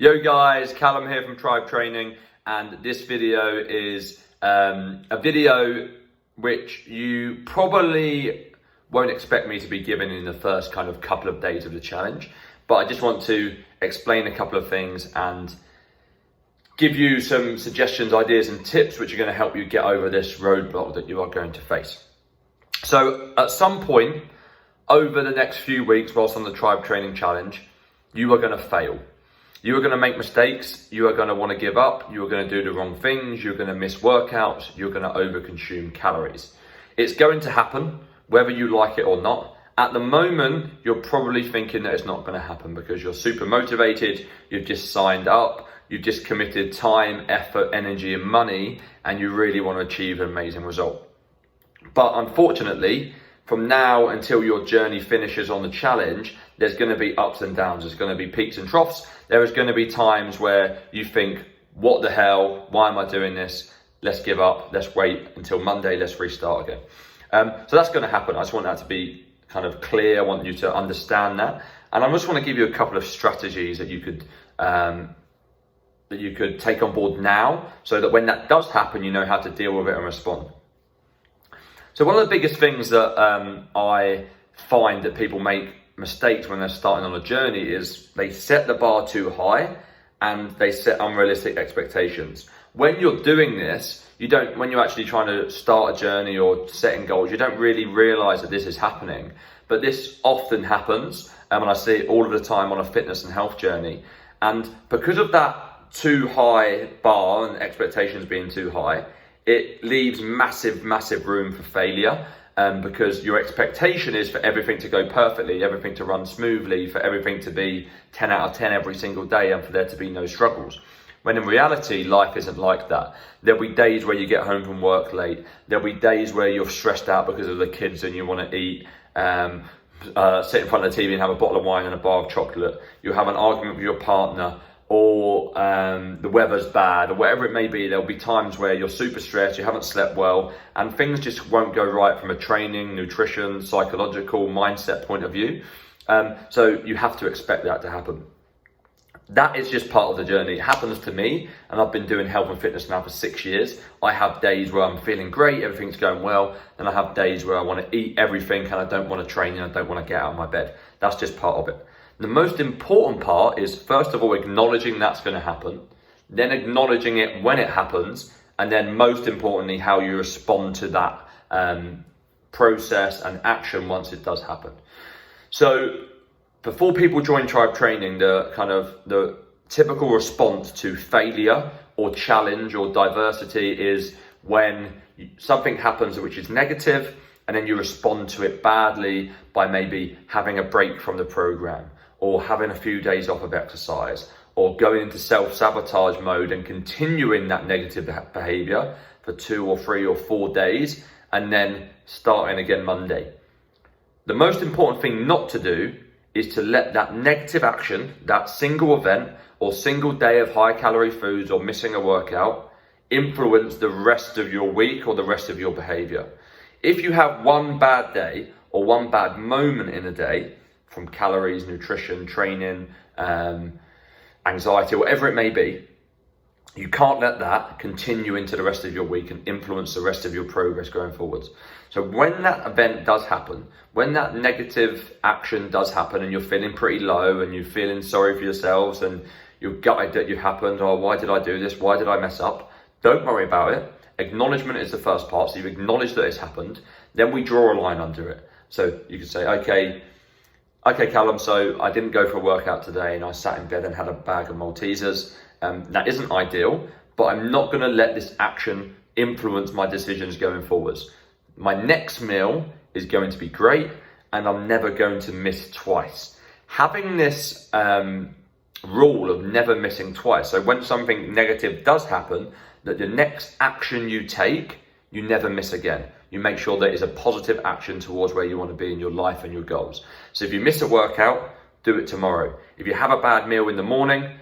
Yo guys, Callum here from Tribe Training, and this video is a video which you probably won't expect me to be giving in the first kind of couple of days of the challenge, but I just want to explain a couple of things and give you some suggestions, ideas and tips which are going to help you get over this roadblock that you are going to face. So at some point over the next few weeks whilst on the Tribe Training Challenge, you are going to fail. You are going to make mistakes, you are going to want to give up, you are going to do the wrong things, you're going to miss workouts, you're going to overconsume calories. It's going to happen, whether you like it or not. At the moment, you're probably thinking that it's not going to happen because you're super motivated, you've just signed up, you've just committed time, effort, energy and money, and you really want to achieve an amazing result. But unfortunately, from now until your journey finishes on the challenge, there's going to be ups and downs. There's going to be peaks and troughs. There is going to be times where you think, what the hell? Why am I doing this? Let's give up. Let's wait until Monday. Let's restart again. So that's going to happen. I just want that to be kind of clear. I want you to understand that. And I just want to give you a couple of strategies that you could take on board now, so that when that does happen, you know how to deal with it and respond. So one of the biggest things that I find that people make mistakes when they're starting on a journey is they set the bar too high and they set unrealistic expectations. When you're doing this, when you're actually trying to start a journey or setting goals, you don't really realize that this is happening. But this often happens, and I see it all of the time on a fitness and health journey. And because of that too high bar and expectations being too high, it leaves massive room for failure. Because your expectation is for everything to go perfectly, everything to run smoothly, for everything to be 10 out of 10 every single day and for there to be no struggles. When in reality, life isn't like that. There'll be days where you get home from work late. There'll be days where you're stressed out because of the kids and you want to eat, sit in front of the TV and have a bottle of wine and a bar of chocolate. You have an argument with your partner, or the weather's bad, or whatever it may be. There'll be times where you're super stressed, you haven't slept well, and things just won't go right from a training, nutrition, psychological, mindset point of view. So you have to expect that to happen. That is just part of the journey. It happens to me, and I've been doing health and fitness now for 6 years. I have days where I'm feeling great, everything's going well, and I have days where I want to eat everything and I don't want to train and I don't want to get out of my bed. That's just part of it. The most important part is, first of all, acknowledging that's going to happen, then acknowledging it when it happens, and then most importantly, how you respond to that process and action once it does happen. So before people join Tribe Training, the typical response to failure or challenge or diversity is when something happens which is negative, and then you respond to it badly by maybe having a break from the program, or having a few days off of exercise, or going into self-sabotage mode and continuing that negative behavior for 2 or 3 or 4 days, and then starting again Monday. The most important thing not to do is to let that negative action, that single event or single day of high calorie foods or missing a workout, influence the rest of your week or the rest of your behavior. If you have one bad day or one bad moment in a day, from calories, nutrition, training, anxiety, whatever it may be, you can't let that continue into the rest of your week and influence the rest of your progress going forwards. So when that event does happen, when that negative action does happen and you're feeling pretty low and you're feeling sorry for yourselves and you're gutted that you happened, or why did I do this? Why did I mess up? Don't worry about it. Acknowledgement is the first part. So you acknowledge that it's happened. Then we draw a line under it. So you can say, okay, Callum, so I didn't go for a workout today and I sat in bed and had a bag of Maltesers. That isn't ideal, but I'm not going to let this action influence my decisions going forwards. My next meal is going to be great and I'm never going to miss twice. Having this rule of never missing twice, so when something negative does happen, that the next action you take, you never miss again. You make sure that it's a positive action towards where you want to be in your life and your goals. So if you miss a workout, do it tomorrow. If you have a bad meal in the morning,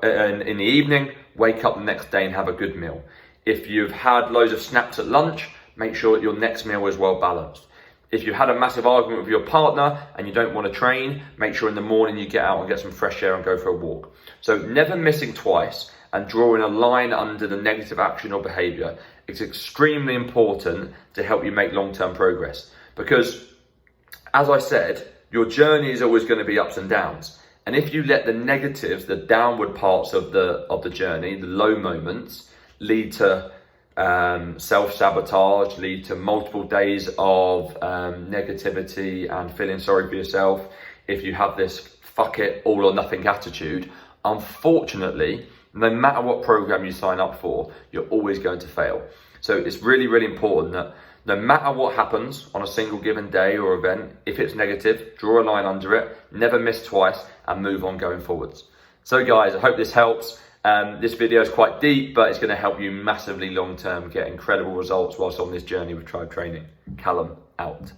and in the evening, wake up the next day and have a good meal. If you've had loads of snacks at lunch, make sure that your next meal is well balanced. If you had a massive argument with your partner and you don't want to train, make sure in the morning you get out and get some fresh air and go for a walk. So never missing twice and drawing a line under the negative action or behavior is extremely important to help you make long-term progress. Because as I said, your journey is always going to be ups and downs. And if you let the negatives, the downward parts of the journey, the low moments, lead to self-sabotage, lead to multiple days of negativity and feeling sorry for yourself, if you have this fuck it, all or nothing attitude, unfortunately, no matter what program you sign up for, you're always going to fail. So it's really, really important that no matter what happens on a single given day or event, if it's negative, draw a line under it, never miss twice, and move on going forwards. So guys, I hope this helps. This video is quite deep, but it's going to help you massively long term get incredible results whilst on this journey with Tribe Training. Callum out.